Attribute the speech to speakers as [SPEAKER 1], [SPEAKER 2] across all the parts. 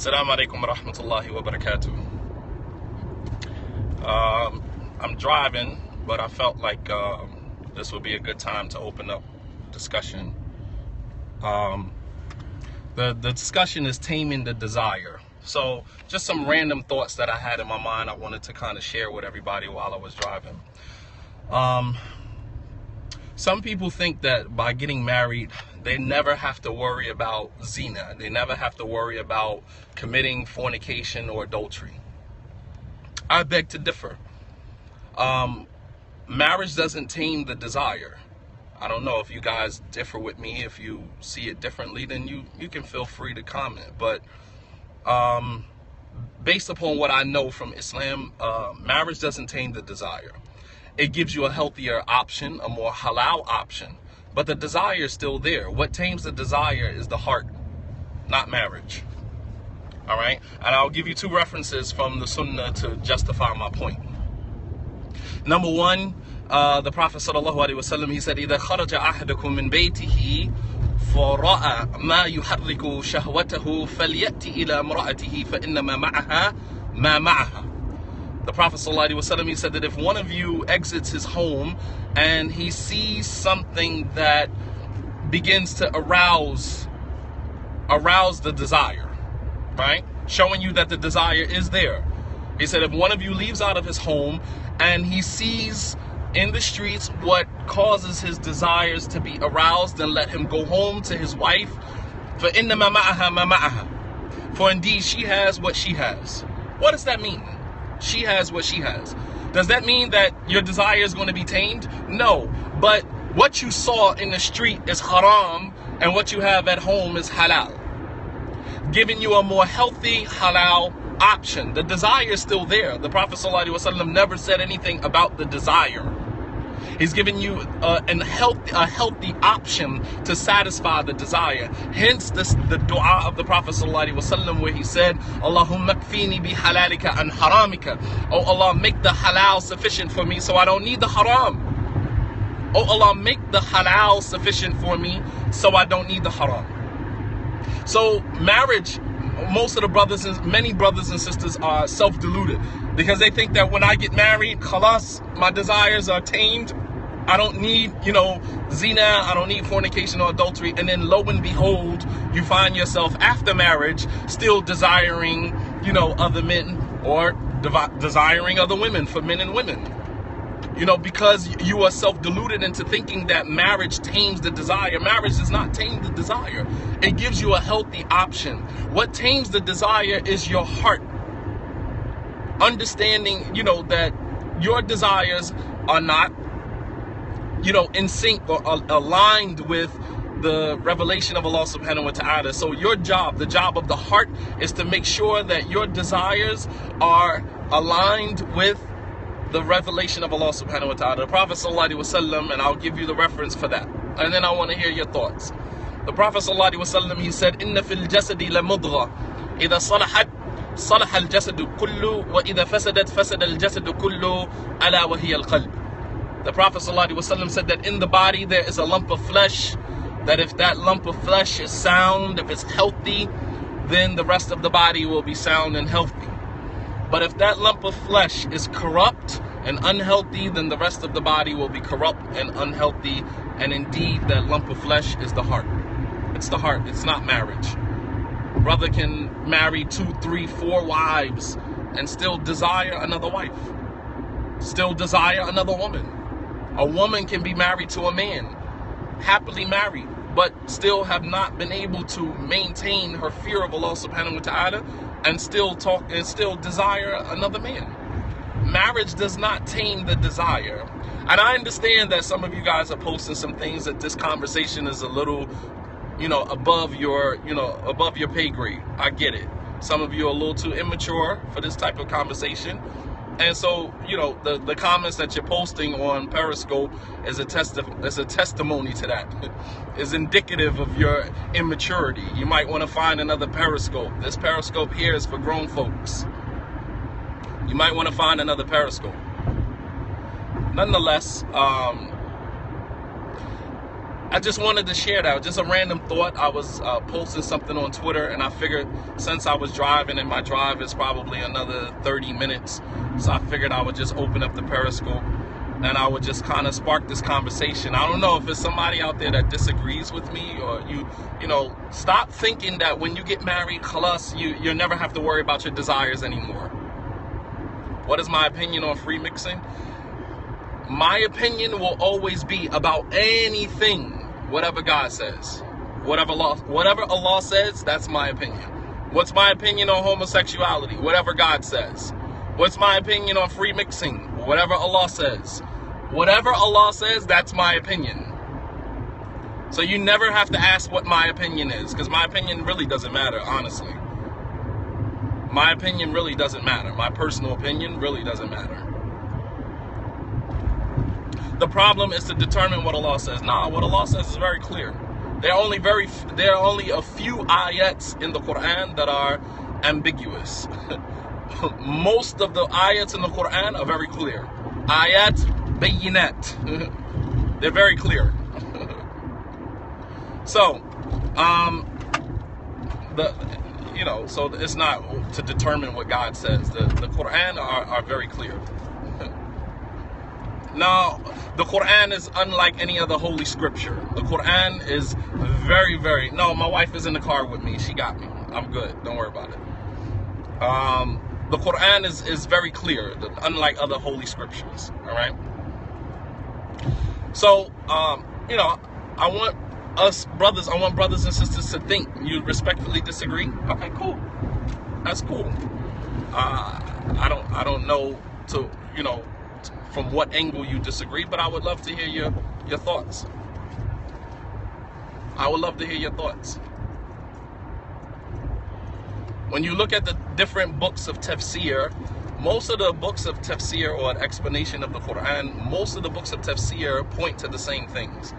[SPEAKER 1] Assalamu alaikum wa rahmatullahi wa barakatuh. I'm driving, but I felt like this would be a good time to open up discussion. The discussion is taming the desire. So just some random thoughts that I had in my mind I wanted to kind of share with everybody while I was driving. Some people think that by getting married, they never have to worry about zina. They never have to worry about committing fornication or adultery. I beg to differ. Marriage doesn't tame the desire. I don't know if you guys differ with me. If you see it differently, then you can feel free to comment. But based upon what I know from Islam, marriage doesn't tame the desire. It gives you a healthier option, a more halal option, but the desire is still there. What tames the desire is the heart, not marriage. All right, and I'll give you two references from the Sunnah to justify my point. Number one, the Prophet sallallahu alaihi wasallam, he said, "إذا خرج أحدكم من بيته فرأى ما يحرك شهوته فليأتي إلى امرأته فإنما معها ما معها." The Prophet ﷺ, he said that if one of you exits his home and he sees something that begins to arouse the desire, right? Showing you that the desire is there. He said if one of you leaves out of his home and he sees in the streets what causes his desires to be aroused, then let him go home to his wife. فَإِنَّمَا مَعَهَا مَا مَعَهَا. For indeed she has what she has. What does that mean? She has what she has. Does that mean that your desire is going to be tamed? No. But what you saw in the street is haram, and what you have at home is halal. Giving you a more healthy halal option. The desire is still there. The Prophet ﷺ never said anything about the desire. He's giving you a healthy option to satisfy the desire. Hence the dua of the Prophet ﷺ where he said, Allahumma kfini bi halalika an haramika. Oh Allah, make the halal sufficient for me so I don't need the haram. Oh Allah, make the halal sufficient for me so I don't need the haram. So marriage, many brothers and sisters are self-deluded because they think that when I get married, khalas, my desires are tamed. I don't need, zina, I don't need fornication or adultery. And then lo and behold, you find yourself after marriage still desiring, other men or desiring other women for men and women. Because you are self-deluded into thinking that marriage tames the desire. Marriage does not tame the desire. It gives you a healthy option. What tames the desire is your heart. Understanding, that your desires are not, in sync or aligned with the revelation of Allah subhanahu wa ta'ala. So your job, the job of the heart, is to make sure that your desires are aligned with the revelation of Allah subhanahu wa ta'ala. The Prophet sallallahu alaihi wasallam, and I'll give you the reference for that. And then I want to hear your thoughts. The Prophet sallallahu alaihi wasallam, he said, "Inna fil jasadi la mudgha. Idha salahat, salaha al jasadu kullu, wa idha fasadat, fasada al jasadu kullu, ala wa hiya al qalb." The Prophet ﷺ said that in the body there is a lump of flesh, that if that lump of flesh is sound, if it's healthy, then the rest of the body will be sound and healthy. But if that lump of flesh is corrupt and unhealthy, then the rest of the body will be corrupt and unhealthy. And indeed, that lump of flesh is the heart. It's the heart. It's not marriage. A brother can marry 2, 3, 4 wives and still desire another wife, still desire another woman. A woman can be married to a man, happily married, but still have not been able to maintain her fear of Allah subhanahu wa ta'ala and still desire another man. Marriage does not tame the desire. And I understand that some of you guys are posting some things that this conversation is a little, above your pay grade. I get it. Some of you are a little too immature for this type of conversation. And so, the comments that you're posting on Periscope is a testimony to that. Is indicative of your immaturity. You might want to find another Periscope. This Periscope here is for grown folks. You might want to find another Periscope. Nonetheless, I just wanted to share that. Just a random thought. I was posting something on Twitter, and I figured since I was driving, and my drive is probably another 30 minutes, so I figured I would just open up the Periscope and I would just kind of spark this conversation. I don't know if there's somebody out there that disagrees with me, or you know, stop thinking that when you get married, khalas, you'll never have to worry about your desires anymore. What is my opinion on free mixing? My opinion will always be about anything, whatever God says. Whatever Allah says, that's my opinion. What's my opinion on homosexuality? Whatever God says. What's my opinion on free mixing? Whatever Allah says. Whatever Allah says, that's my opinion. So you never have to ask what my opinion is, because my opinion really doesn't matter, honestly. My opinion really doesn't matter. My personal opinion really doesn't matter. The problem is to determine what Allah says. Nah, what Allah says is very clear. There are only a few ayats in the Quran that are ambiguous. Most of the ayats in the Quran are very clear. Ayat bayinat. They're very clear. So, so it's not to determine what God says. The Quran are very clear. Now, the Quran is unlike any other holy scripture. The Quran is very, very... No, my wife is in the car with me. She got me. I'm good. Don't worry about it. The Quran is very clear, unlike other holy scriptures. All right? So, I want brothers and sisters to think. You respectfully disagree? Okay, cool. That's cool. I don't know from what angle you disagree, but I would love to hear your thoughts. I would love to hear your thoughts. When you look at the different books of tafsir, most of the books of tafsir, or an explanation of the Quran, most of the books of tafsir point to the same things.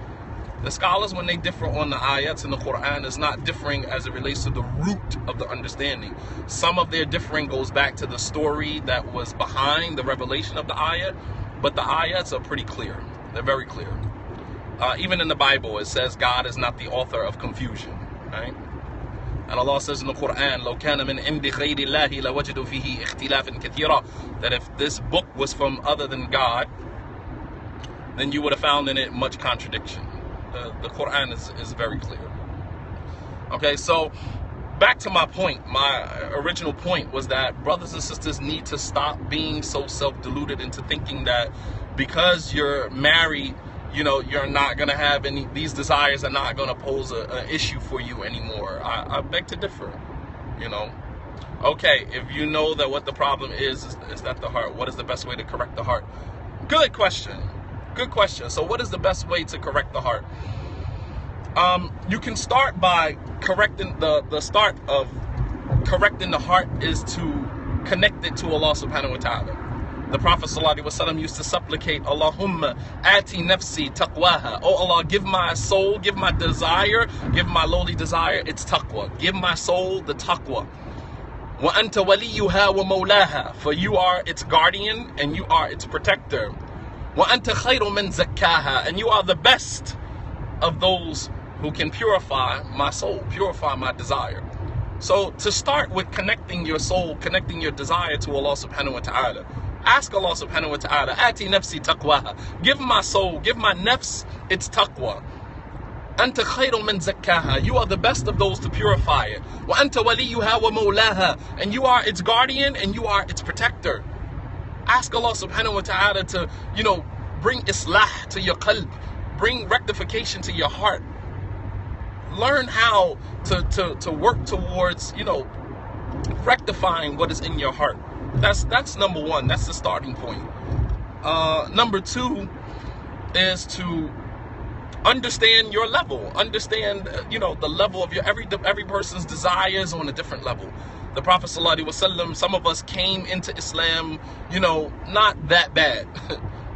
[SPEAKER 1] The scholars, when they differ on the ayats in the Quran, is not differing as it relates to the root of the understanding. Some of their differing goes back to the story that was behind the revelation of the ayat, but the ayats are pretty clear. They're very clear. Even in the Bible, it says God is not the author of confusion. Right? And Allah says in the Quran, لَوْ كَانَ مِنْ عِنْدِ غَيْرِ اللَّهِ لَوَجَدُوا فِيهِ اخْتِلَافًا كَثِيرًا, that if this book was from other than God, then you would have found in it much contradiction. The Quran is very clear. Okay, so back to my point. My original point was that brothers and sisters need to stop being so self-deluded into thinking that because you're married, you're not going to have these desires are not going to pose an issue for you anymore. I beg to differ. Okay, if you know that what the problem is that the heart, what is the best way to correct the heart? Good question. Good question. So what is the best way to correct the heart? You can start by correcting the start of correcting the heart is to connect it to Allah subhanahu wa ta'ala. The Prophet sallallahu alaihi wasallam used to supplicate, Allahumma ati nafsi taqwaha. Oh Allah, give my soul, give my desire, give my lowly desire its taqwa. Give my soul the taqwa. Wa anta waliyuha wa mawlaha. For you are its guardian and you are its protector. Wa anta khayru man zakkaha. And you are the best of those who can purify my soul, purify my desire. So to start with connecting your soul, connecting your desire to Allah subhanahu wa ta'ala, ask Allah subhanahu wa ta'ala, ati nafsi taqwaha. Give my soul, give my nafs its taqwa. Anta khayru man zakkaha. You are the best of those to purify it. Wa anta waliyuha wa mawlaha. And you are its guardian and you are its protector. Ask Allah subhanahu wa ta'ala to, bring islah to your qalb, bring rectification to your heart. Learn how to work towards, rectifying what is in your heart. That's number one. That's the starting point. Number two is to understand your level. Understand, the level of every person's desires on a different level. The Prophet sallallahu alaihi wasallam, some of us came into Islam, not that bad,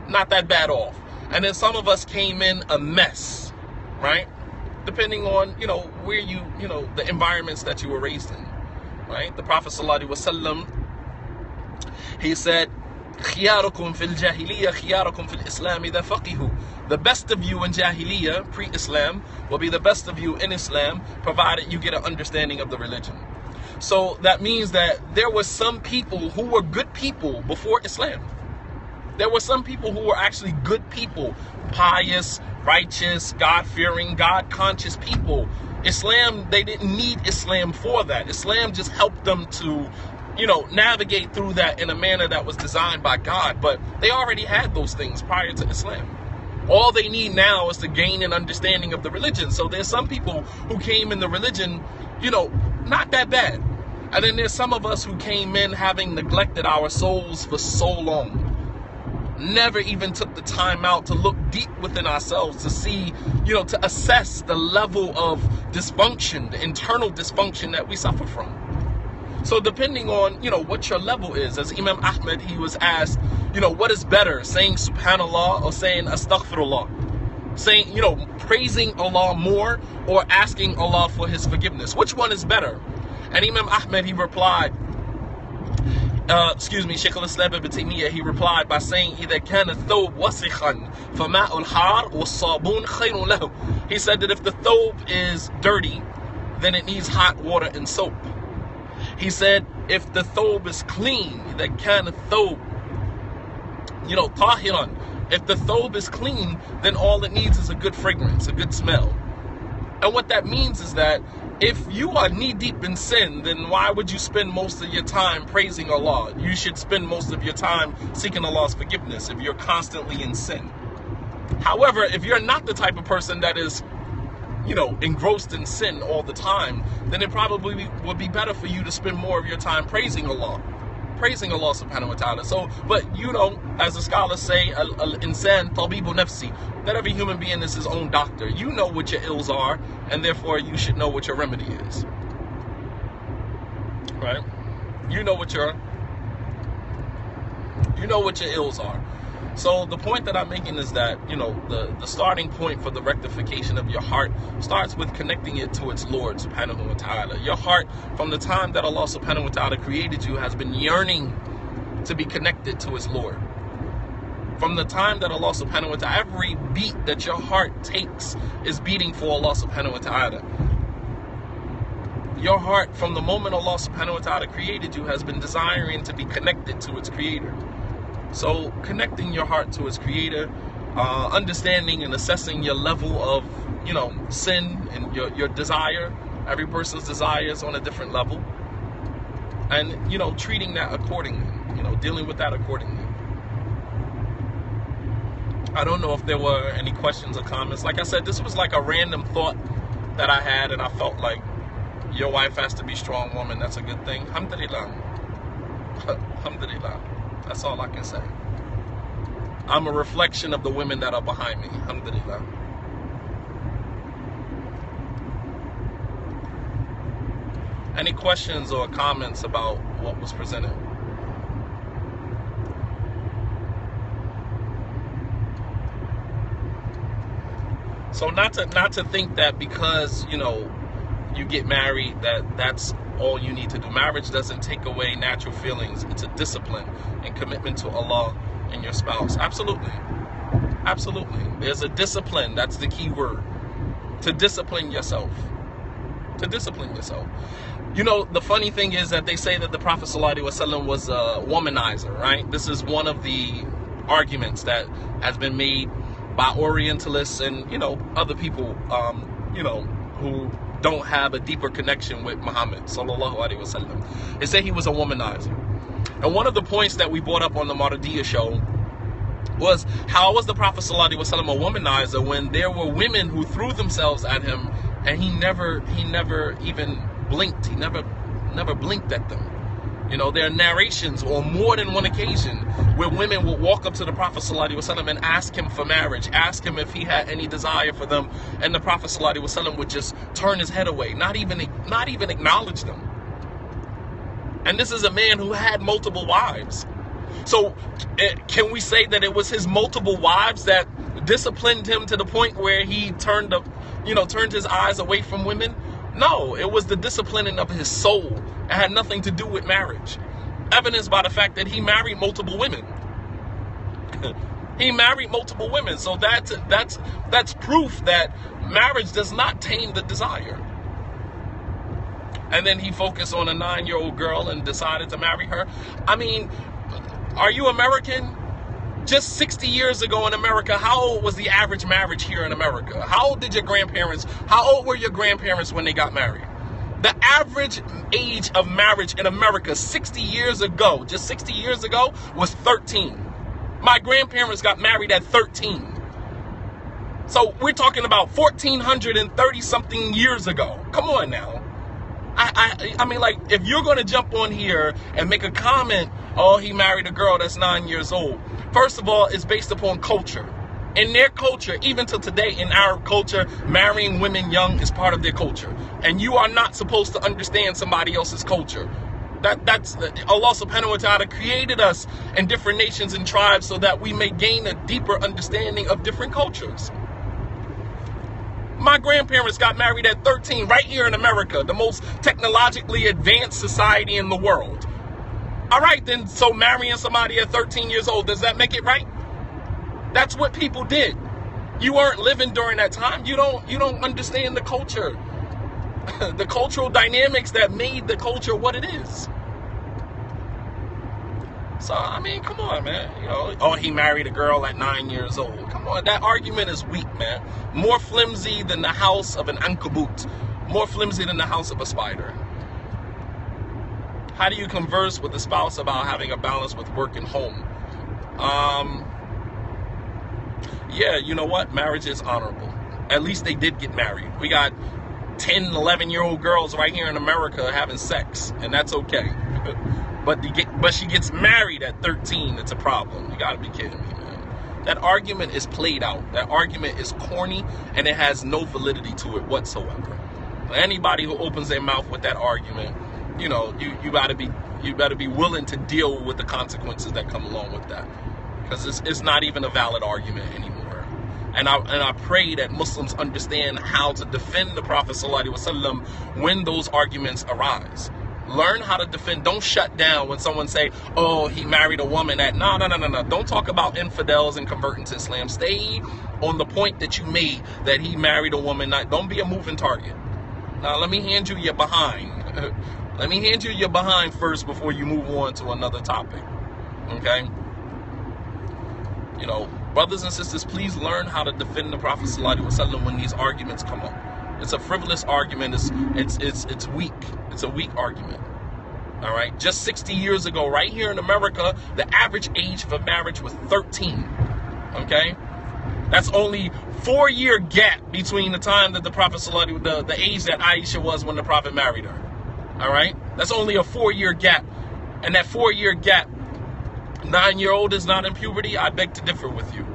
[SPEAKER 1] not that bad off. And then some of us came in a mess, right? Depending on, where the environments that you were raised in, right? The Prophet sallallahu alaihi wasallam, he said, خياركم في الجاهلية خياركم في الإسلام إذا فقهوا. The best of you in Jahiliyyah, pre-Islam, will be the best of you in Islam, provided you get an understanding of the religion. So that means that there were some people who were good people before Islam. There were some people who were actually good people, pious, righteous, God-fearing, God-conscious people. Islam, they didn't need Islam for that. Islam just helped them to, navigate through that in a manner that was designed by God. But they already had those things prior to Islam. All they need now is to gain an understanding of the religion. So there's some people who came in the religion, not that bad. And then there's some of us who came in having neglected our souls for so long. Never even took the time out to look deep within ourselves to see, to assess the level of dysfunction, the internal dysfunction that we suffer from. So depending on, what your level is, as Imam Ahmed, he was asked, what is better, saying subhanallah or saying astaghfirullah? Saying, praising Allah more or asking Allah for his forgiveness? Which one is better? And Imam Ahmed, he replied, Shaykh al-Islam ibn Taymiyyah, he replied by saying, إِذَا كَانَ الثَّوْبُ وَسِخًا فَمَاءُ الْحَارِ وَالصَّابُونَ خَيْرٌ لَهُ. He said that if the thobe is dirty, then it needs hot water and soap. He said, if the thobe is clean, إِذَا كَانَ الثَّوْبُ طَاهِرًا, if the thobe is clean, then all it needs is a good fragrance, a good smell. And what that means is that if you are knee-deep in sin, then why would you spend most of your time praising Allah? You should spend most of your time seeking Allah's forgiveness if you're constantly in sin. However, if you're not the type of person that is, engrossed in sin all the time, then it probably would be better for you to spend more of your time praising Allah subhanahu wa ta'ala. So, but as the scholars say, al-insan tabibu nafsi, that every human being is his own doctor. You know what your ills are, and therefore you should know what your remedy is. Right? You know what your ills are. So the point that I'm making is that, the starting point for the rectification of your heart starts with connecting it to its Lord subhanahu wa ta'ala. Your heart, from the time that Allah subhanahu wa ta'ala created you, has been yearning to be connected to its Lord. From the time that Allah subhanahu wa ta'ala, every beat that your heart takes is beating for Allah subhanahu wa ta'ala. Your heart, from the moment Allah subhanahu wa ta'ala created you, has been desiring to be connected to its creator. So connecting your heart to its creator, understanding and assessing your level of, sin and your desire. Every person's desire is on a different level. And, treating that accordingly, dealing with that accordingly. I don't know if there were any questions or comments. Like I said, this was like a random thought that I had, and I felt like your wife has to be a strong woman. That's a good thing. Alhamdulillah. Alhamdulillah. That's all I can say. I'm a reflection of the women that are behind me. Alhamdulillah. Any questions or comments about what was presented? So not to think that because, you get married, that's all you need to do. Marriage doesn't take away natural feelings. It's a discipline and commitment to Allah and your spouse. Absolutely. Absolutely. There's a discipline. That's the key word. To discipline yourself. To discipline yourself. The funny thing is that they say that the Prophet ﷺ was a womanizer, right? This is one of the arguments that has been made by Orientalists and, other people, who don't have a deeper connection with Muhammad sallallahu alaihi wasallam. They say he was a womanizer. And one of the points that we brought up on the Maradiyah show was, how was the Prophet sallallahu alaihi wasallam a womanizer when there were women who threw themselves at him and he never even blinked. He never blinked at them. There are narrations on more than one occasion where women would walk up to the Prophet ﷺ and ask him for marriage, ask him if he had any desire for them, and the Prophet ﷺ would just turn his head away, not even acknowledge them. And this is a man who had multiple wives. So can we say that it was his multiple wives that disciplined him to the point where he turned his eyes away from women? No, it was the disciplining of his soul. It had nothing to do with marriage. Evidenced by the fact that he married multiple women. He married multiple women. So that's proof that marriage does not tame the desire. And then he focused on a 9-year-old girl and decided to marry her. I mean, are you American? Just 60 years ago in America, how old was the average marriage here in America? How old were your grandparents when they got married? The average age of marriage in America 60 years ago, just 60 years ago, was 13. My grandparents got married at 13. So we're talking about 1,430 something years ago. Come on now. I mean, like, if you're going to jump on here and make a comment, oh, he married a girl that's 9 years old. First of all, it's based upon culture. In their culture, even to today, in our culture, marrying women young is part of their culture. And you are not supposed to understand somebody else's culture. That's Allah subhanahu wa ta'ala created us in different nations and tribes so that we may gain a deeper understanding of different cultures. My grandparents got married at 13 right here in America, the most technologically advanced society in the world. All right, then, so marrying somebody at 13 years old, does that make it right? That's what people did. You weren't living during that time. You don't understand the culture. The cultural dynamics that made the culture what it is. So, I mean, come on, man. You know, oh, he married a girl at 9 years old. Come on, that argument is weak, man. More flimsy than the house of an ankabut. More flimsy than the house of a spider. How do you converse with a spouse about having a balance with work and home? Yeah, you know what? Marriage is honorable. At least they did get married. We got 10, 11-year-old girls right here in America having sex, and that's okay. But she gets married at 13. It's a problem. You gotta be kidding me, man. That argument is played out. That argument is corny, and it has no validity to it whatsoever. Anybody who opens their mouth with that argument, you know, you better be willing to deal with the consequences that come along with that, because it's not even a valid argument anymore. And I pray that Muslims understand how to defend the Prophet ﷺ when those arguments arise. Learn how to defend. Don't shut down when someone say, oh, he married a woman at... No. Don't talk about infidels and converting to Islam. Stay on the point that you made, that he married a woman. Don't be a moving target. Now, let me hand you your behind. Let me hand you your behind first before you move on to another topic. Okay? You know, brothers and sisters, please learn how to defend the Prophet ﷺ when these arguments come up. It's a frivolous argument. It's weak. It's a weak argument. All right. Just 60 years ago, right here in America, the average age of a marriage was 13. Okay. That's only 4-year gap between the time that the Prophet the age that Aisha was when the Prophet married her. All right. That's only a 4-year gap, and that 4-year gap, 9-year-old is not in puberty. I beg to differ with you.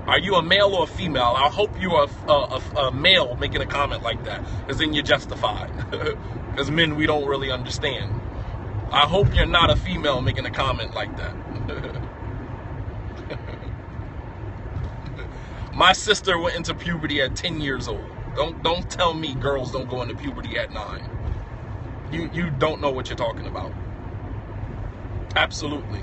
[SPEAKER 1] Are you a male or a female? I hope you are a male making a comment like that, because then you're justified. Because men, we don't really understand. I hope you're not a female making a comment like that. My sister went into puberty at 10 years old. Don't tell me girls don't go into puberty at 9. You don't know what you're talking about. Absolutely.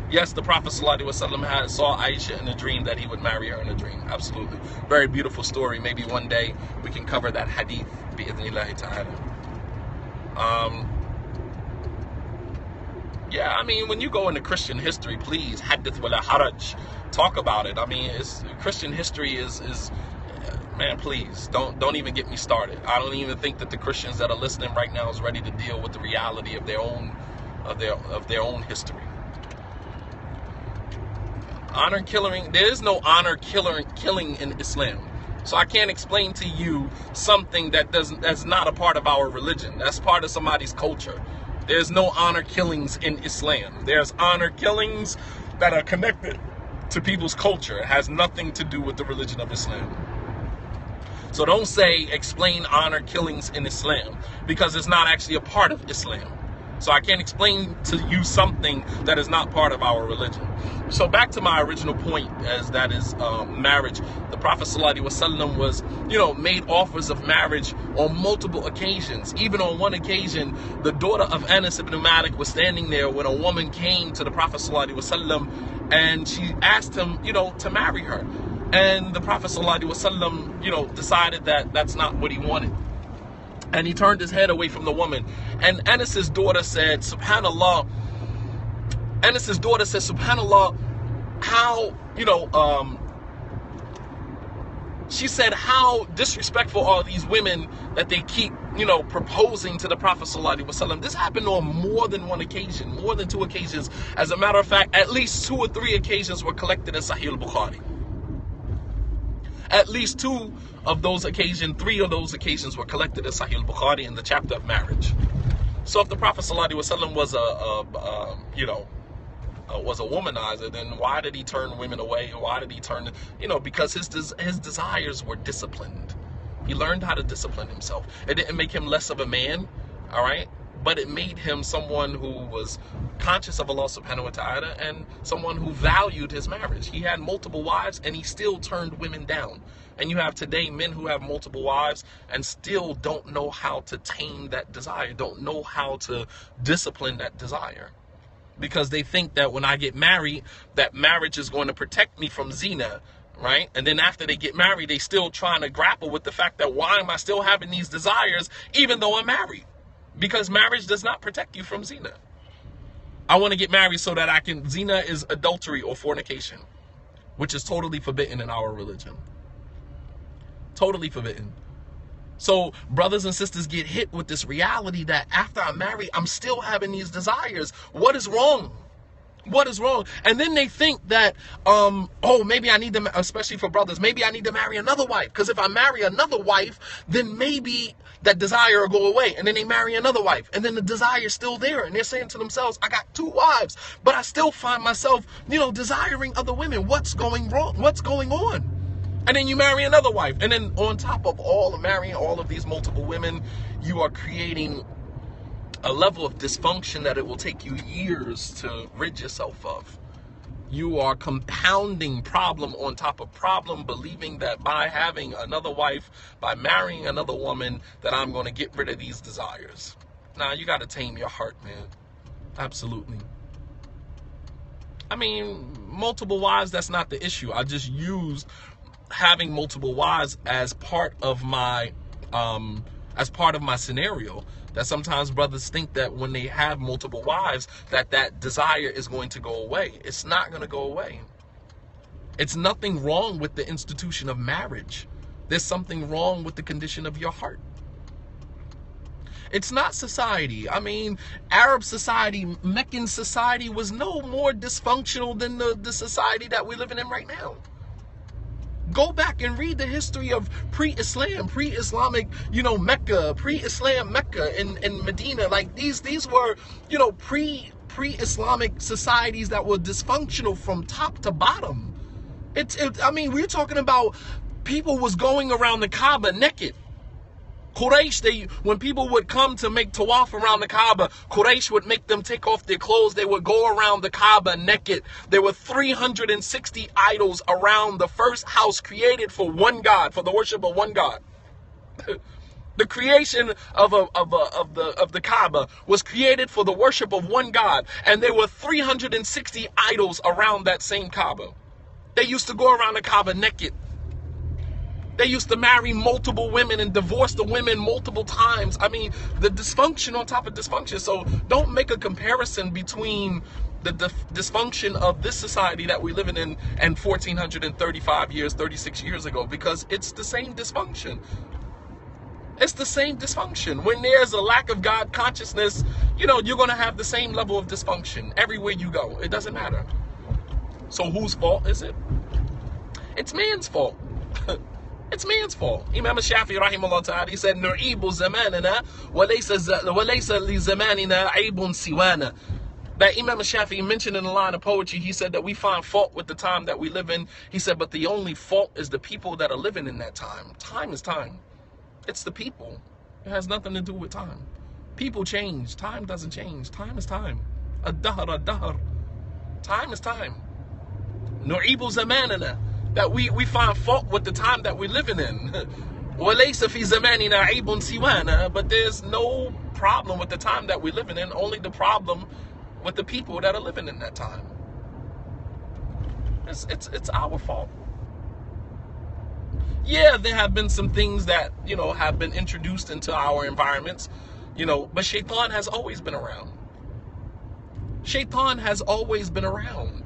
[SPEAKER 1] Yes, the Prophet ﷺ saw Aisha in a dream that he would marry her in a dream. Absolutely. Very beautiful story. Maybe one day we can cover that hadith. Bi-idhnillahi ta'ala. Yeah, I mean, when you go into Christian history, please, hadith wala haraj. Talk about it. I mean, Christian history is man, please, don't even get me started. I don't even think that the Christians that are listening right now is ready to deal with the reality of their own history. Honor killing, there is no honor killing in Islam. So I can't explain to you something that's not a part of our religion. That's part of somebody's culture. There's no honor killings in Islam. There's honor killings that are connected to people's culture. It has nothing to do with the religion of Islam. So don't say explain honor killings in Islam, because it's not actually a part of Islam. So I can't explain to you something that is not part of our religion. So back to my original point, as that is marriage. The Prophet ﷺ was, made offers of marriage on multiple occasions. Even on one occasion, the daughter of Anas ibn Malik was standing there when a woman came to the Prophet ﷺ and she asked him, to marry her. And the Prophet ﷺ, decided that that's not what he wanted. And he turned his head away from the woman. And Anas's daughter said, Subhanallah, how, she said, how disrespectful are these women that they keep, proposing to the Prophet ﷺ. This happened on more than one occasion, more than two occasions. As a matter of fact, at least 2 or 3 occasions were collected in Sahih al-Bukhari. At least 2 of those occasions, 3 of those occasions were collected in Sahih al-Bukhari in the chapter of marriage. So if the Prophet ﷺ was was a womanizer, then why did he turn women away? Why did he turn, because his desires were disciplined. He learned how to discipline himself. It didn't make him less of a man, all right? But it made him someone who was conscious of Allah subhanahu wa ta'ala and someone who valued his marriage. He had multiple wives and he still turned women down. And you have today men who have multiple wives and still don't know how to tame that desire, don't know how to discipline that desire. Because they think that when I get married, that marriage is going to protect me from zina, right? And then after they get married, they still trying to grapple with the fact that why am I still having these desires even though I'm married? Because marriage does not protect you from zina. I want to get married so that zina is adultery or fornication, which is totally forbidden in our religion. Totally forbidden. So brothers and sisters get hit with this reality that after I'm married, I'm still having these desires. What is wrong? What is wrong? And then they think that, maybe I need to, especially for brothers, maybe I need to marry another wife. Because if I marry another wife, then maybe that desire will go away. And then they marry another wife. And then the desire is still there. And they're saying to themselves, I got 2 wives, but I still find myself, desiring other women. What's going wrong? What's going on? And then you marry another wife. And then on top of marrying all of these multiple women, you are creating a level of dysfunction that it will take you years to rid yourself of. You are compounding problem on top of problem, believing that by having another wife, by marrying another woman, that I'm going to get rid of these desires. Now, you got to tame your heart, man. Absolutely. I mean, multiple wives, that's not the issue. I just used having multiple wives as part of my scenario. That sometimes brothers think that when they have multiple wives, that desire is going to go away. It's not going to go away. It's nothing wrong with the institution of marriage. There's something wrong with the condition of your heart. It's not society. I mean, Arab society, Meccan society was no more dysfunctional than the society that we're living in right now. Go back and read the history of pre-Islamic, Mecca, pre-Islam Mecca and Medina. Like these were, pre-Islamic societies that were dysfunctional from top to bottom. We're talking about people was going around the Kaaba naked. Quraysh, when people would come to make tawaf around the Kaaba, Quraysh would make them take off their clothes. They would go around the Kaaba naked. There were 360 idols around the first house created for one God, for the worship of one God. The creation of the Kaaba was created for the worship of one God, and there were 360 idols around that same Kaaba. They used to go around the Kaaba naked. They used to marry multiple women and divorce the women multiple times. I mean, the dysfunction on top of dysfunction. So don't make a comparison between the dysfunction of this society that we're living in and 1435 years, 36 years ago, because it's the same dysfunction. It's the same dysfunction. When there's a lack of God consciousness, you're going to have the same level of dysfunction everywhere you go. It doesn't matter. So whose fault is it? It's man's fault. It's man's fault. Imam Shafi'i rahimahullah ta'ala, he said, "Nu'ibu zamanana wa laysa li zamanina aibun siwana." That Imam Shafi'i mentioned in a line of poetry, he said that we find fault with the time that we live in. He said, but the only fault is the people that are living in that time. Time is time. It's the people. It has nothing to do with time. People change. Time doesn't change. Time is time. Ad-dahr, ad-dahr. Time is time. Nu'ibu zamanana, that we find fault with the time that we're living in. وَلَيْسَ فِي زَمَانِنَا عِيبٌ سِوَانَا, but there's no problem with the time that we're living in, only the problem with the people that are living in that time. It's our fault. Yeah, there have been some things that, have been introduced into our environments, but Shaitan has always been around. Shaitan has always been around.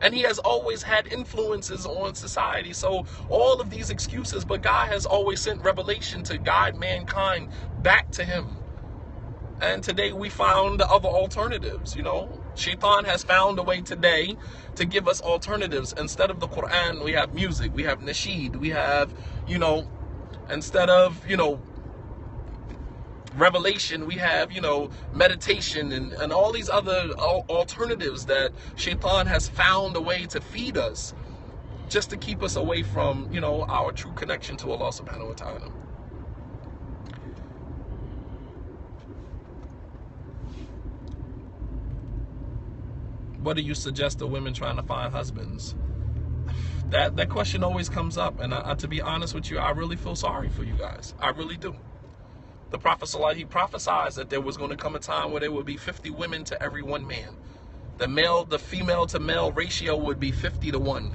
[SPEAKER 1] And he has always had influences on society. So all of these excuses, but God has always sent revelation to guide mankind back to him. And today we found other alternatives, Shaitan has found a way today to give us alternatives. Instead of the Quran, we have music, we have nasheed, we have, instead of, revelation, we have, meditation and all these other alternatives that Shaitan has found a way to feed us just to keep us away from, our true connection to Allah subhanahu wa ta'ala. What do you suggest to women trying to find husbands? That question always comes up, and to be honest with you, I really feel sorry for you guys. I really do. The Prophet ﷺ, he prophesied that there was going to come a time where there would be 50 women to every one man. The female to male ratio would be 50 to 1.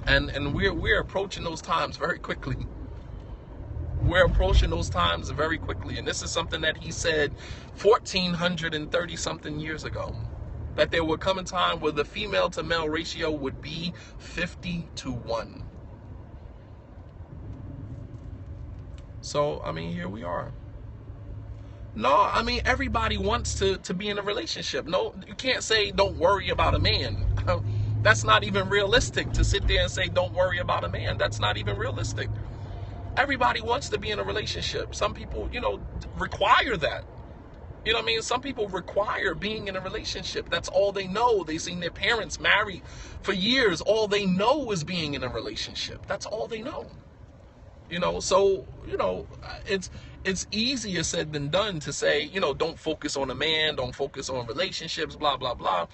[SPEAKER 1] And we're approaching those times very quickly. We're approaching those times very quickly. And this is something that he said 1430 something years ago. That there would come a time where the female to male ratio would be 50 to 1. So, here we are. No, everybody wants to be in a relationship. No, you can't say don't worry about a man. That's not even realistic to sit there and say don't worry about a man. That's not even realistic. Everybody wants to be in a relationship. Some people, require that. Some people require being in a relationship. That's all they know. They've seen their parents married for years. All they know is being in a relationship. That's all they know. So, it's easier said than done to say, don't focus on a man, don't focus on relationships, blah, blah, blah.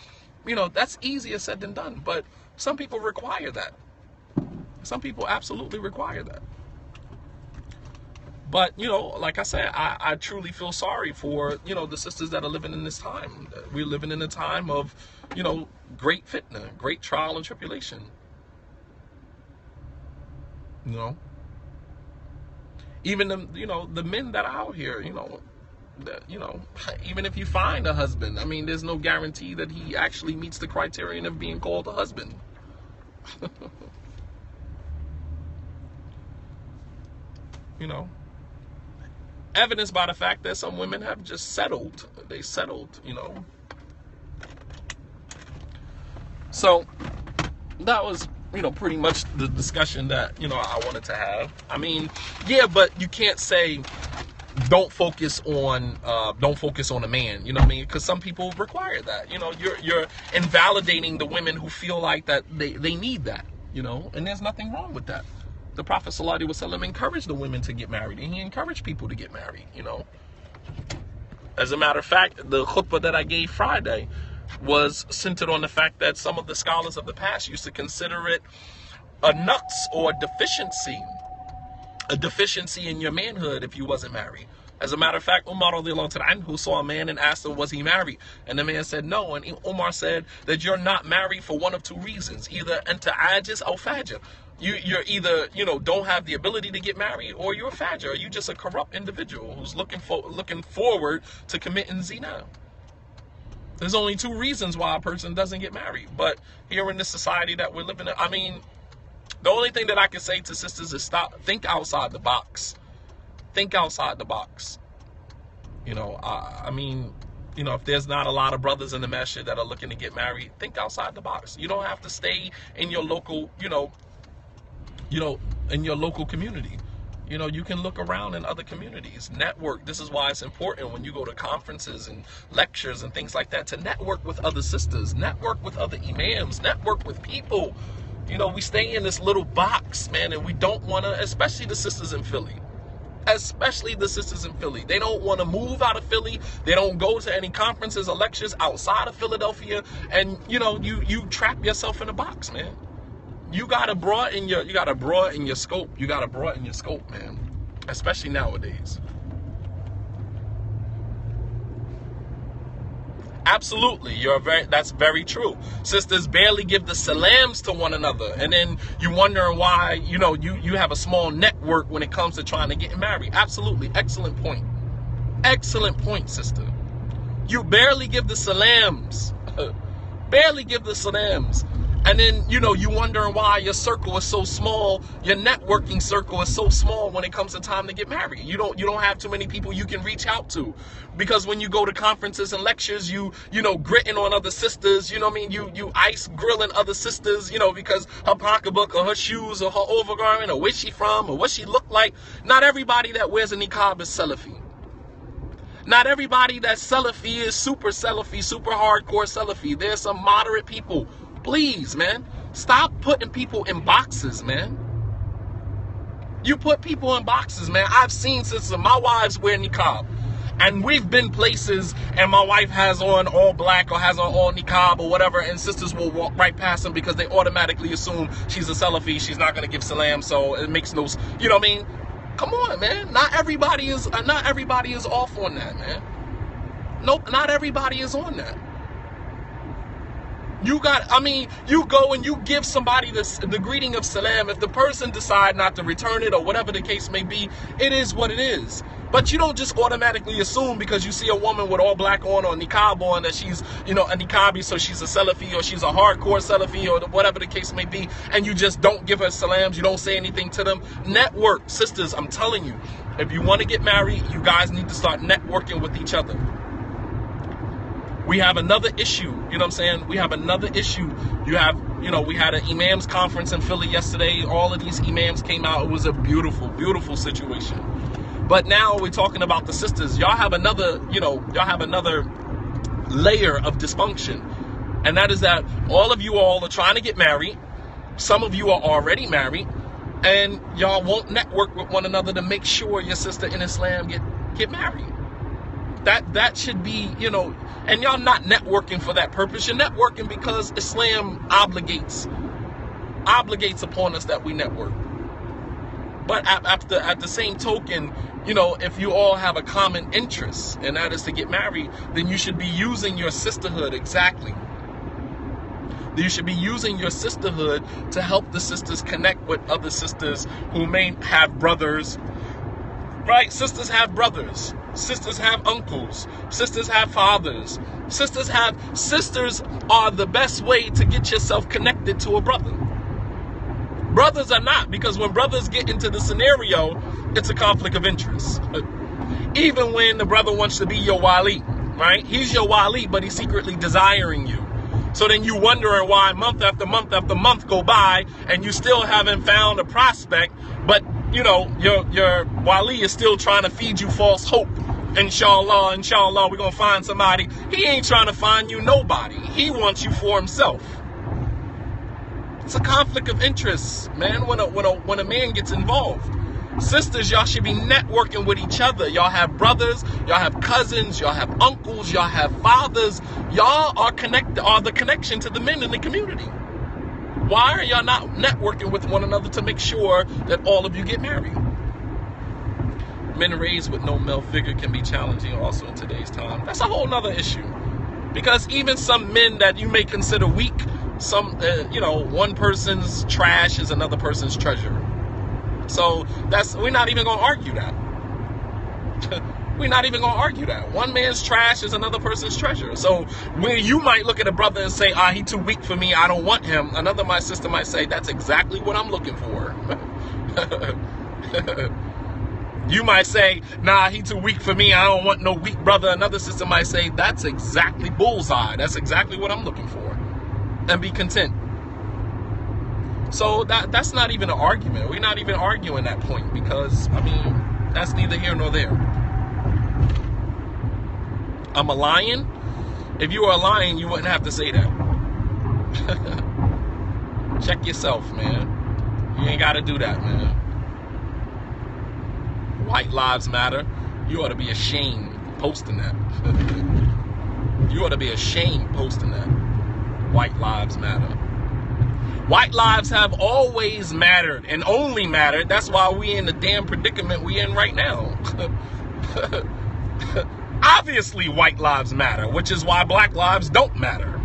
[SPEAKER 1] That's easier said than done. But some people require that. Some people absolutely require that. But, like I said, I truly feel sorry for, the sisters that are living in this time. We're living in a time of, great fitna, great trial and tribulation. Even the men that are out here, even if you find a husband, there's no guarantee that he actually meets the criterion of being called a husband. Evidenced by the fact that some women have just settled. They settled, So that was, pretty much the discussion that, I wanted to have. Yeah, but you can't say don't focus on a man, because some people require that. You're invalidating the women who feel like that they need that, and there's nothing wrong with that. The Prophet ﷺ encouraged the women to get married, and he encouraged people to get married, As a matter of fact, the khutbah that I gave Friday was centered on the fact that some of the scholars of the past used to consider it a nuts or a deficiency in your manhood if you wasn't married. As a matter of fact, Umar who saw a man and asked him, was he married? And the man said no. And Umar said that you're not married for one of two reasons. Either anta ajiz or fajr. You're either, don't have the ability to get married, or you're a fajr. Or you're just a corrupt individual who's looking forward to committing zina. There's only two reasons why a person doesn't get married. But here in this society that we're living in, the only thing that I can say to sisters is think outside the box. Think outside the box. If there's not a lot of brothers in the masjid that are looking to get married, think outside the box. You don't have to stay in your local, in your local community. You can look around in other communities, network. This is why it's important when you go to conferences and lectures and things like that to network with other sisters, network with other imams, network with people. We stay in this little box, man, and we don't want to, especially the sisters in Philly. Especially the sisters in Philly. They don't want to move out of Philly. They don't go to any conferences or lectures outside of Philadelphia. And you know, you trap yourself in a box, man. You gotta broaden your scope. You gotta broaden your scope, man. Especially nowadays. Absolutely, that's very true. Sisters barely give the salams to one another, and then you wondering why, you know, you have a small network when it comes to trying to get married. Absolutely, excellent point. Excellent point, sister. You barely give the salams. Barely give the salams. And then, you know, you wondering why your circle is so small, your networking circle is so small when it comes to time to get married. You don't have too many people you can reach out to. Because when you go to conferences and lectures, you know, gritting on other sisters, you know what I mean? You ice grilling other sisters, you know, because her pocketbook or her shoes or her overgarment or where she from or what she look like. Not everybody that wears a niqab is Salafi. Not everybody that's Salafi is super Salafi, super hardcore Salafi. There's some moderate people. Please, man, stop putting people in boxes, man. You put people in boxes, man. I've seen sisters, my wives wear niqab, and we've been places, and my wife has on all black or has on all niqab or whatever, and sisters will walk right past them because they automatically assume she's a Salafi, she's not going to give salam, so it makes no, you know what I mean? Come on, man. Not everybody is off on that, man. Nope, not everybody is on that. You go and you give somebody the greeting of salam. If the person decide not to return it or whatever the case may be, it is what it is. But you don't just automatically assume because you see a woman with all black on or niqab on that she's, you know, a niqabi, so she's a Salafi or she's a hardcore Salafi or whatever the case may be, and you just don't give her salams, you don't say anything to them. Network, sisters, I'm telling you, if you want to get married, you guys need to start networking with each other. We have another issue, you know what I'm saying? We have another issue. You have, you know, we had an imams conference in Philly yesterday. All of these imams came out. It was a beautiful, beautiful situation. But now we're talking about the sisters. Y'all have another layer of dysfunction. And that is that all of you all are trying to get married. Some of you are already married. And y'all won't network with one another to make sure your sister in Islam get married. That should be, you know, and y'all not networking for that purpose. You're networking because Islam obligates upon us that we network. But at the same token, you know, if you all have a common interest, and that is to get married, then you should be using your sisterhood, exactly. You should be using your sisterhood to help the sisters connect with other sisters who may have brothers. Right? Sisters have brothers. Sisters have uncles. Sisters have fathers. Sisters are the best way to get yourself connected to a brother. Brothers are not, because when brothers get into the scenario, it's a conflict of interest. Even when the brother wants to be your wali, right? He's your wali, but he's secretly desiring you. So then you wondering why month after month after month go by and you still haven't found a prospect, but you know, your wali is still trying to feed you false hope. Inshallah, we're going to find somebody. He ain't trying to find you nobody. He wants you for himself. It's a conflict of interest, man, when a man gets involved. Sisters, y'all should be networking with each other. Y'all have brothers, y'all have cousins, y'all have uncles, y'all have fathers. Y'all are the connection to the men in the community. Why are y'all not networking with one another to make sure that all of you get married? Men raised with no male figure can be challenging also in today's time. That's a whole nother issue. Because even some men that you may consider weak, one person's trash is another person's treasure. So we're not even going to argue that. We're not even going to argue that. One man's trash is another person's treasure. So when you might look at a brother and say, he too weak for me, I don't want him. My sister might say, that's exactly what I'm looking for. You might say, he too weak for me, I don't want no weak brother. Another sister might say, that's exactly bullseye. That's exactly what I'm looking for. And be content. So that's not even an argument. We're not even arguing that point because, that's neither here nor there. I'm a lion. If you were a lion, you wouldn't have to say that. Check yourself, man. You ain't got to do that, man. White lives matter. You ought to be ashamed posting that. You ought to be ashamed posting that. White lives matter. White lives have always mattered and only mattered. That's why we in the damn predicament we in right now. Obviously white lives matter, which is why black lives don't matter.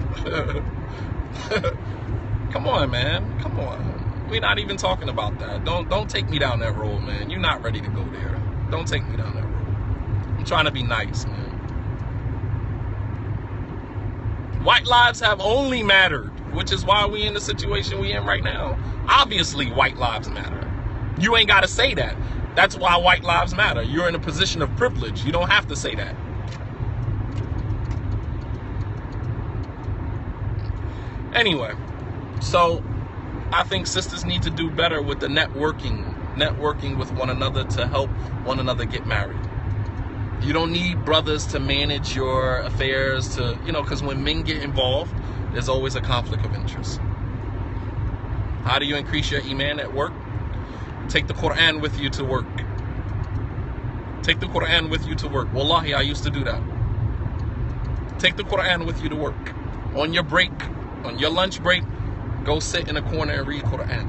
[SPEAKER 1] Come on, man. Come on. We're not even talking about that. Don't take me down that road, man. You're not ready to go there. Don't take me down that road. I'm trying to be nice, man. White lives have only mattered, which is why we in the situation we in right now. Obviously, white lives matter. You ain't got to say that. That's why white lives matter. You're in a position of privilege. You don't have to say that. Anyway, so I think sisters need to do better with the networking with one another to help one another get married. You don't need brothers to manage your affairs to, because when men get involved, there's always a conflict of interest. How do you increase your iman at work? Take the Quran with you to work. Take the Quran with you to work. Wallahi, I used to do that. Take the Quran with you to work. On your break, on your lunch break, go sit in a corner and read Quran.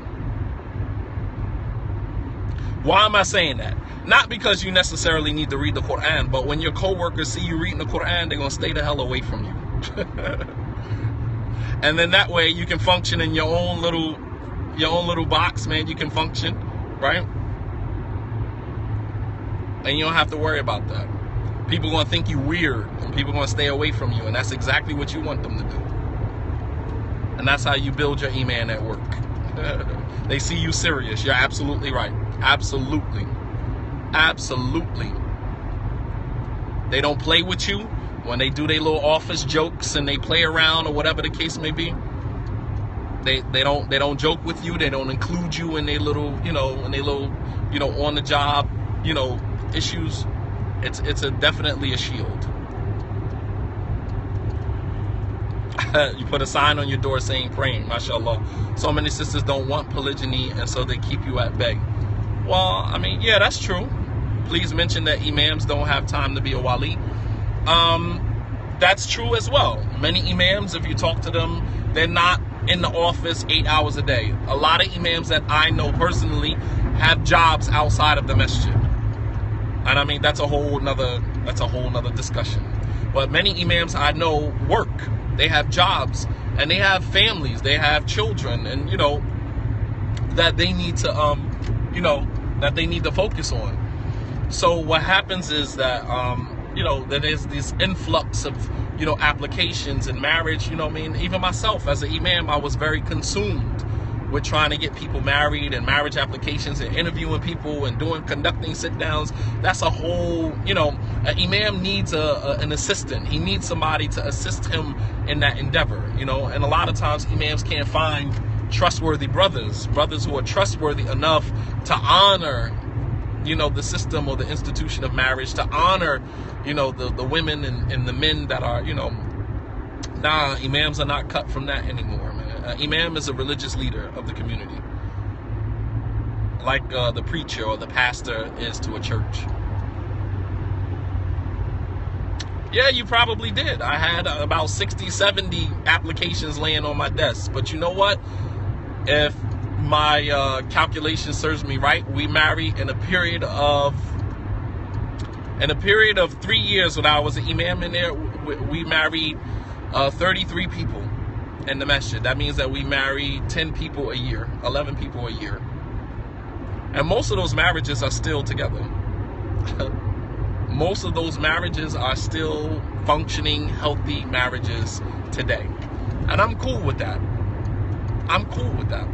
[SPEAKER 1] Why am I saying that? Not because you necessarily need to read the Quran, but when your coworkers see you reading the Quran, they're going to stay the hell away from you. And then that way you can function in your own little box, man. You can function, right? And you don't have to worry about that. People are going to think you weird, and people are going to stay away from you, and that's exactly what you want them to do. And that's how you build your iman at work. They see you serious. You're absolutely right. Absolutely. Absolutely. They don't play with you when they do their little office jokes and they play around or whatever the case may be. They don't joke with you. They don't include you in their little, on the job, issues. It's definitely a shield. You put a sign on your door saying praying, mashallah. So many sisters don't want polygyny, and so they keep you at bay. Well, I mean, yeah, that's true. Please mention that imams don't have time to be a wali. That's true as well. Many imams, if you talk to them, they're not in the office 8 hours a day. A lot of imams that I know personally have jobs outside of the masjid. And I mean, that's a whole nother discussion. But many imams I know work. They have jobs and they have families. They have children, and that they need to that they need to focus on. So what happens is that that there's this influx of applications in marriage. Even myself as an imam, I was very consumed with trying to get people married and marriage applications and interviewing people and conducting sit downs. That's a whole, an imam needs an assistant. He needs somebody to assist him in that endeavor, and a lot of times imams can't find trustworthy brothers who are trustworthy enough to honor, the system or the institution of marriage, to honor, the women and the men that are, imams are not cut from that anymore, man. Imam is a religious leader of the community, like the preacher or the pastor is to a church. Yeah, you probably did. I had about 60, 70 applications laying on my desk. But you know what? If my calculation serves me right, we married in a period of 3 years when I was an imam in there. We married 33 people in the masjid. That means that we married 10 people a year, 11 people a year. And most of those marriages are still together. Most of those marriages are still functioning, healthy marriages today. And I'm cool with that. I'm cool with that.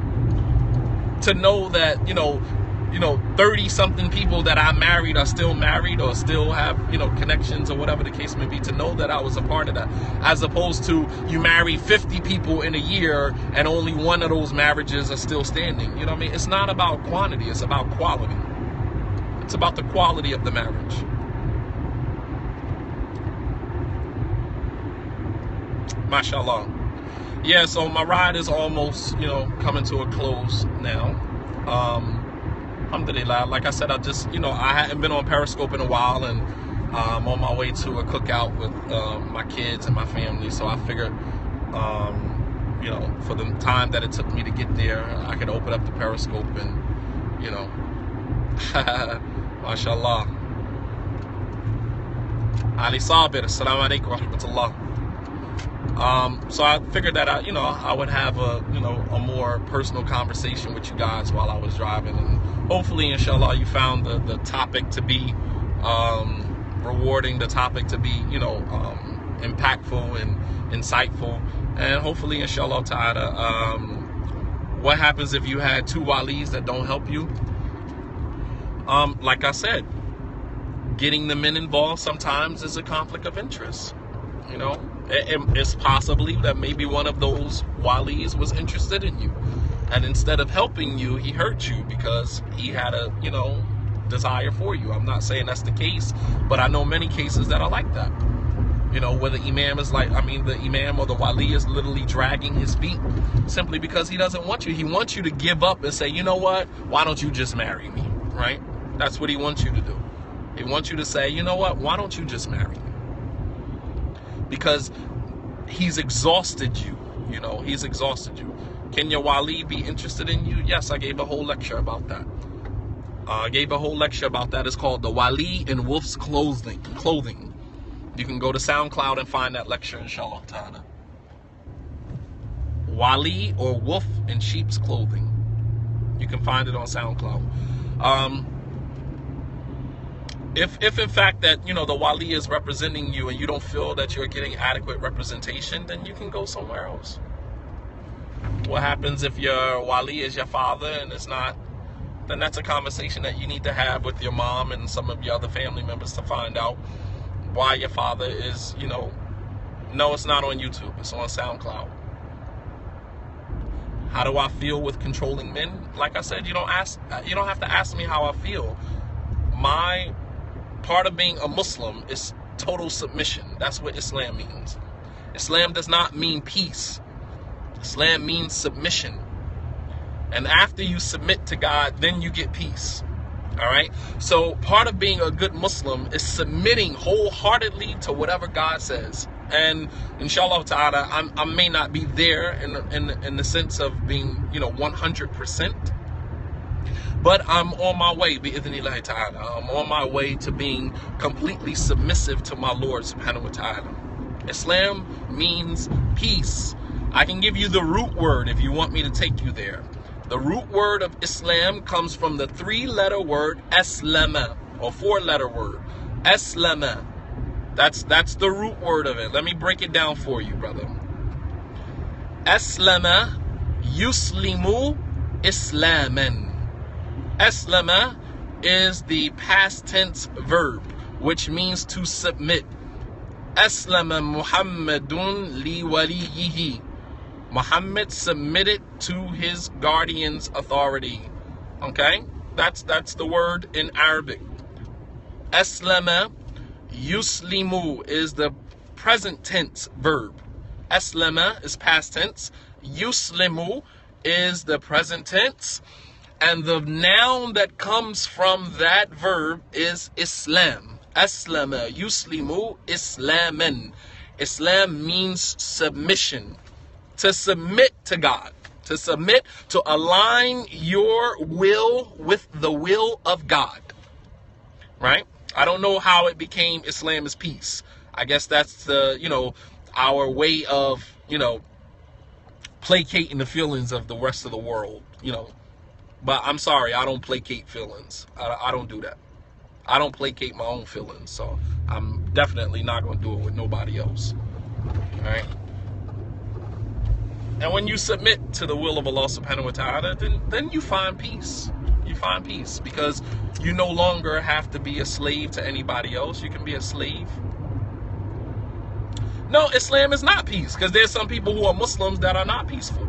[SPEAKER 1] To know that, 30-something people that I married are still married or still have, connections or whatever the case may be, to know that I was a part of that. As opposed to you marry 50 people in a year and only one of those marriages are still standing. You know what I mean? It's not about quantity, it's about quality. It's about the quality of the marriage. Mashallah. Yeah, so my ride is almost, coming to a close now. Alhamdulillah. Like I said, I just, I hadn't been on Periscope in a while, and I'm on my way to a cookout with my kids and my family. So I figured, for the time that it took me to get there, I could open up the Periscope and, mashallah. Ali Sabir, assalamu alaikum wa rahmatullah. So I figured that I would have a more personal conversation with you guys while I was driving, and hopefully, inshallah, you found the topic to be rewarding, the topic to be impactful and insightful, and hopefully, inshallah ta'ala, what happens if you had two walis that don't help you? Like I said, getting the men involved sometimes is a conflict of interest. It's possibly that maybe one of those walis was interested in you, and instead of helping you, he hurt you because he had a desire for you. I'm not saying that's the case, but I know many cases that are like that. Where the imam is the imam or the wali is literally dragging his feet simply because he doesn't want you. He wants you to give up and say, you know what, why don't you just marry me, right? That's what he wants you to do. He wants you to say, you know what, why don't you just marry me? Because he's exhausted you, he's exhausted you. Can your wali be interested in you? Yes, I gave a whole lecture about that. It's called The Wali in Wolf's Clothing. You can go to SoundCloud and find that lecture, inshallah ta'ala. Wali or Wolf in Sheep's Clothing. You can find it on SoundCloud. If in fact that, the wali is representing you and you don't feel that you're getting adequate representation, then you can go somewhere else. What happens if your wali is your father and it's not? Then that's a conversation that you need to have with your mom and some of your other family members to find out why your father is, no, it's not on YouTube, it's on SoundCloud. How do I feel with controlling men? Like I said, you don't have to ask me how I feel. My part of being a Muslim is total submission. That's what Islam means. Islam does not mean peace. Islam means submission. And after you submit to God, then you get peace. All right? So part of being a good Muslim is submitting wholeheartedly to whatever God says. And inshallah ta'ala, I may not be there in the sense of being, 100%. But I'm on my way, bi'idhnillahi ta'ala. I'm on my way to being completely submissive to my Lord subhanahu wa ta'ala. Islam means peace. I can give you the root word if you want me to take you there. The root word of Islam comes from the 3-letter word aslama, or 4-letter word aslama. That's the root word of it. Let me break it down for you, brother. Aslama yuslimu islaman. Aslama is the past tense verb, which means to submit. Aslama Muhammadun li waliyihi. Muhammad submitted to his guardian's authority. Okay? That's the word in Arabic. Aslama yuslimu is the present tense verb. Aslama is past tense. Yuslimu is the present tense. And the noun that comes from that verb is Islam. Aslama yuslimu islaman. Islam means submission. To submit to God. To submit, to align your will with the will of God. Right? I don't know how it became Islam is peace. I guess that's our way of, placating the feelings of the rest of the world, But I'm sorry, I don't placate feelings. I don't do that. I don't placate my own feelings. So I'm definitely not going to do it with nobody else. All right? And when you submit to the will of Allah subhanahu wa ta'ala, then you find peace. You find peace because you no longer have to be a slave to anybody else. You can be a slave. No, Islam is not peace because there's some people who are Muslims that are not peaceful.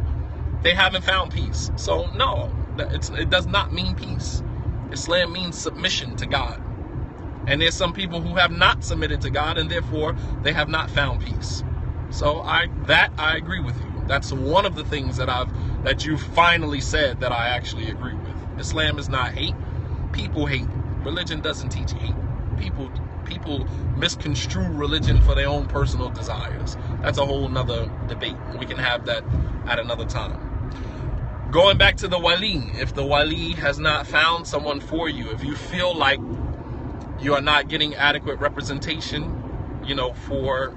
[SPEAKER 1] They haven't found peace. So no, it does not mean peace. Islam means submission to God. And there's some people who have not submitted to God and therefore they have not found peace. So I agree with you. That's one of the things that you finally said that I actually agree with. Islam is not hate. people hate. Religion doesn't teach hate. People misconstrue religion for their own personal desires. That's a whole nother debate. We can have that at another time. Going back to the wali, if the wali has not found someone for you, if you feel like you are not getting adequate representation, for,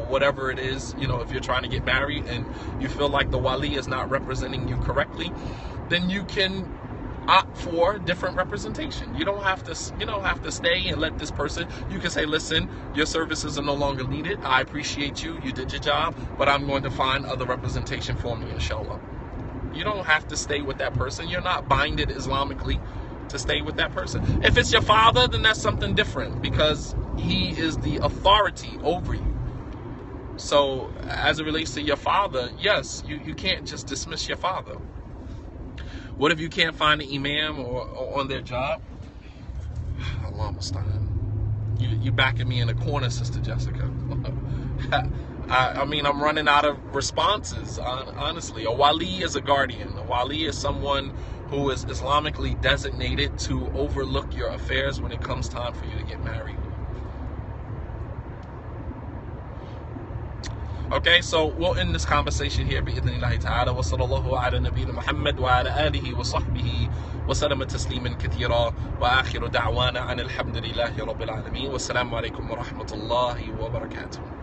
[SPEAKER 1] whatever it is, if you're trying to get married and you feel like the wali is not representing you correctly, then you can opt for different representation. You don't have to stay and let this person. You can say, listen, your services are no longer needed. I appreciate you. You did your job, but I'm going to find other representation for me, inshallah. You don't have to stay with that person. You're not binded Islamically to stay with that person. If it's your father, then that's something different, because he is the authority over you. So as it relates to your father, yes, you can't just dismiss your father. What if you can't find an imam or on their job? Allah musta'an. You backing me in a corner, Sister Jessica. I mean, I'm running out of responses, honestly. A wali is a guardian. A wali is someone who is Islamically designated to overlook your affairs when it comes time for you to get married. Okay, so we'll end this conversation here بإذن تعالى وصلى الله على نبينا محمد وعلى آله وصحبه وسلم تسليما كثيرا وآخر دعوانا عن الحمد لله رب العالمين والسلام عليكم ورحمة الله وبركاته.